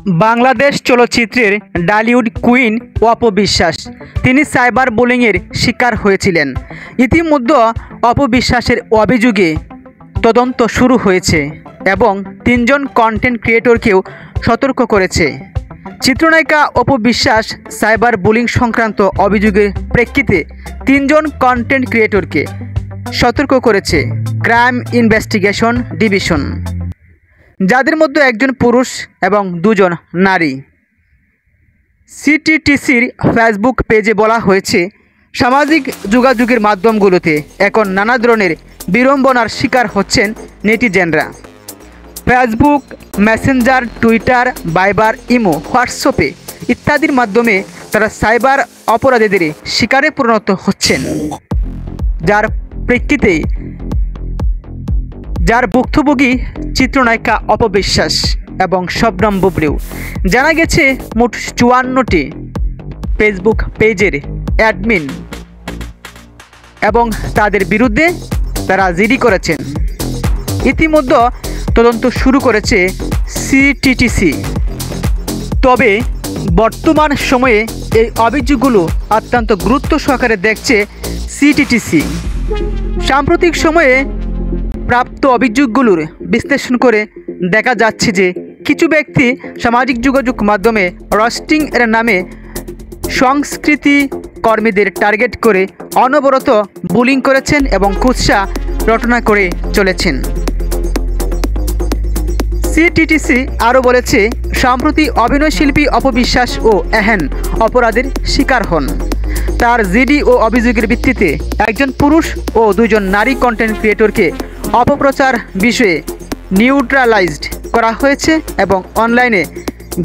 বাংলাদেশ চলচ্চিত্রের ডালিউড কুইন অপবিশ্বাস তিনি সাইবার বুলিংয়ের শিকার হয়েছিলেন। ইতিমধ্যে অপবিশ্বাসের অভিযোগে তদন্ত শুরু হয়েছে এবং 3 জন কন্টেন্ট ক্রিয়েটরকেও সতর্ক করেছে। চিত্রনায়িকা অপবিশ্বাস সাইবার বুলিং সংক্রান্ত অভিযোগের প্রেক্ষিতে 3 জন কন্টেন্ট ক্রিয়েটরকে সতর্ক করেছে ক্রাইম ইনভেস্টিগেশন ডিভিশন, যাদের মধ্যে একজন পুরুষ এবং 2 জন নারী। সিটিটিসির ফেসবুক পেজে বলা হয়েছে, সামাজিক যোগাযোগের মাধ্যমগুলোতে এখন নানা ধরনের বিড়ম্বনার শিকার হচ্ছেন নেটিজেনরা। ফেসবুক, মেসেঞ্জার, টুইটার, ভাইবার, ইমো, হোয়াটসঅ্যাপে ইত্যাদির মাধ্যমে তারা সাইবার অপরাধীদের শিকারে পরিণত হচ্ছেন, যার প্রেক্ষিতে যার ভুক্তভোগী চিত্রনায়িকা অপবিশ্বাস এবং শবনম বুবলিও। জানা গেছে মোট 54টি ফেসবুক পেজের অ্যাডমিন এবং তাদের বিরুদ্ধে তারা জিডি করেছেন। ইতিমধ্যে তদন্ত শুরু করেছে সিটিটিসি। তবে বর্তমান সময়ে এই অভিযোগগুলো অত্যন্ত গুরুত্ব সহকারে দেখছে সিটিটিসি। সাম্প্রতিক সময়ে প্রাপ্ত অভিযোগগুলোর বিশ্লেষণ করে দেখা যাচ্ছে যে কিছু ব্যক্তি সামাজিক যোগাযোগ মাধ্যমে রোস্টিং এর নামে সংস্কৃতি কর্মীদের টার্গেট করে অনবরত বুলিং করেছেন এবং কুৎসা রটনা করে চলেছেন। সিটিটিসি আরও বলেছে, সম্প্রতি অভিনয়শিল্পী অপবিশ্বাস ও এহেন অপরাধের শিকার হন। তার জিডি ও অভিযোগের ভিত্তিতে একজন পুরুষ ও 2 জন নারী কন্টেন্ট ক্রিয়েটরকে অপপ্রচার বিষয়ে নিউট্রালাইজড করা হয়েছে এবং অনলাইনে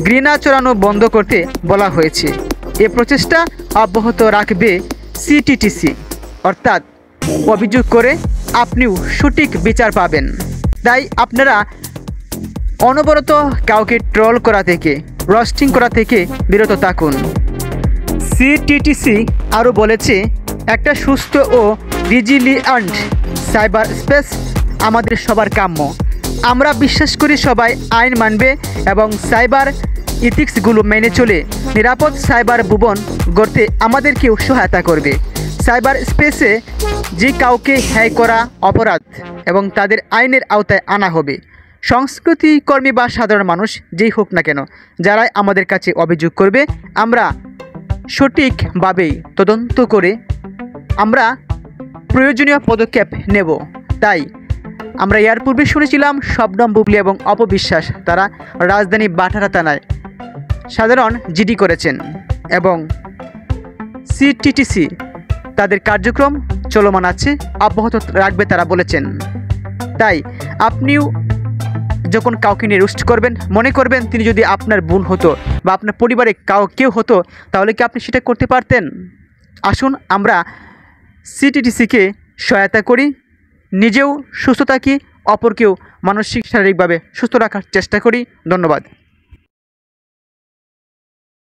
ঘৃণা ছড়ানো বন্ধ করতে বলা হয়েছে। এ প্রচেষ্টা অব্যাহত রাখবে সিটিটিসি, অর্থাৎ অভিযোগ করে আপনিও সঠিক বিচার পাবেন। তাই আপনারা অনবরত কাউকে ট্রল করা থেকে, রোস্টিং করা থেকে বিরত থাকুন। সিটিটিসি আরও বলেছে, একটা সুস্থ ও রিজিলিয়েন্ট সাইবার স্পেস আমাদের সবার কাম্য। আমরা বিশ্বাস করি সবাই আইন মানবে এবং সাইবার ইথিক্সগুলো মেনে চলে নিরাপদ সাইবার ভুবন গড়তে আমাদেরকেও সহায়তা করবে। সাইবার স্পেসে যে কাউকে হ্যাক করা অপরাধ এবং তাদের আইনের আওতায় আনা হবে। সংস্কৃতি কর্মী বা সাধারণ মানুষ যেই হোক না কেন, যারাই আমাদের কাছে অভিযোগ করবে, আমরা সঠিকভাবেই তদন্ত করে আমরা প্রয়োজনীয় পদক্ষেপ নেব। তাই আমরা এর পূর্বে শুনেছিলাম শবনম বুবলি এবং অপবিশ্বাস তারা রাজধানী বাটারা থানায় সাধারণ জিডি করেছেন এবং সিটিটিসি তাদের কার্যক্রম চলমান আছে, অব্যাহত রাখবে তারা বলেছেন। তাই আপনিও যখন কাউকে নিয়ে রোস্ট করবেন, মনে করবেন তিনি যদি আপনার বোন হতো বা আপনার পরিবারে কেউ হতো, তাহলে কি আপনি সেটা করতে পারতেন? আসুন আমরা সিটিটিসিকে সহায়তা করি, নিজেও সুস্থ থাকি, অপরকেও মানসিক শারীরিকভাবে সুস্থ রাখার চেষ্টা করি। ধন্যবাদ।